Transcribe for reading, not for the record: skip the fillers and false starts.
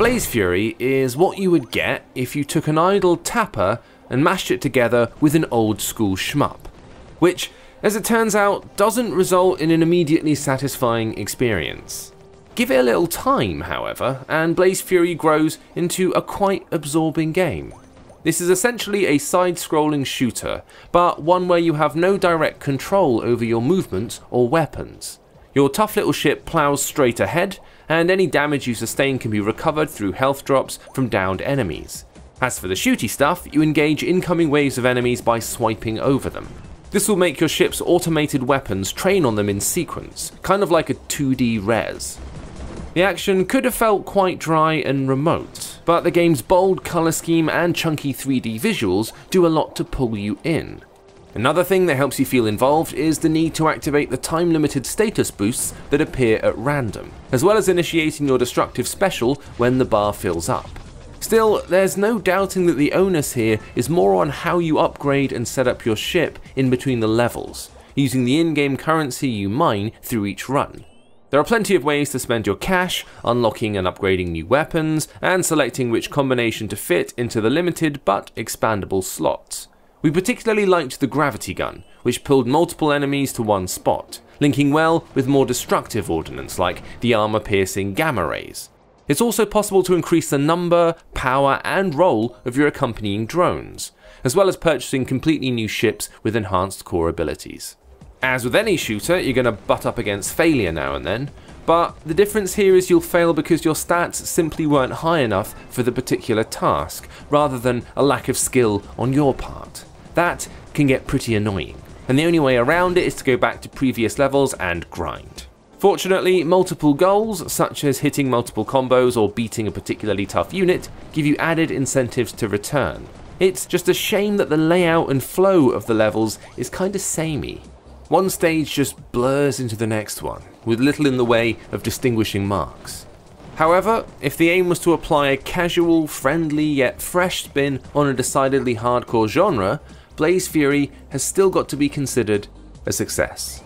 BlazeFury is what you would get if you took an idle tapper and mashed it together with an old school shmup, which, as it turns out, doesn't result in an immediately satisfying experience. Give it a little time, however, and BlazeFury grows into a quite absorbing game. This is essentially a side-scrolling shooter, but one where you have no direct control over your movements or weapons. Your tough little ship plows straight ahead, and any damage you sustain can be recovered through health drops from downed enemies. As for the shooty stuff, you engage incoming waves of enemies by swiping over them. This will make your ship's automated weapons train on them in sequence, kind of like a 2D res. The action could have felt quite dry and remote, but the game's bold colour scheme and chunky 3D visuals do a lot to pull you in. Another thing that helps you feel involved is the need to activate the time-limited status boosts that appear at random, as well as initiating your destructive special when the bar fills up. Still, there's no doubting that the onus here is more on how you upgrade and set up your ship in between the levels, using the in-game currency you mine through each run. There are plenty of ways to spend your cash, unlocking and upgrading new weapons, and selecting which combination to fit into the limited but expandable slots. We particularly liked the gravity gun, which pulled multiple enemies to one spot, linking well with more destructive ordnance like the armor-piercing gamma rays. It's also possible to increase the number, power, and role of your accompanying drones, as well as purchasing completely new ships with enhanced core abilities. As with any shooter, you're going to butt up against failure now and then, but the difference here is you'll fail because your stats simply weren't high enough for the particular task, rather than a lack of skill on your part. That can get pretty annoying, and the only way around it is to go back to previous levels and grind. Fortunately, multiple goals, such as hitting multiple combos or beating a particularly tough unit, give you added incentives to return. It's just a shame that the layout and flow of the levels is kinda samey. One stage just blurs into the next one, with little in the way of distinguishing marks. However, if the aim was to apply a casual, friendly yet fresh spin on a decidedly hardcore genre, BlazeFury has still got to be considered a success.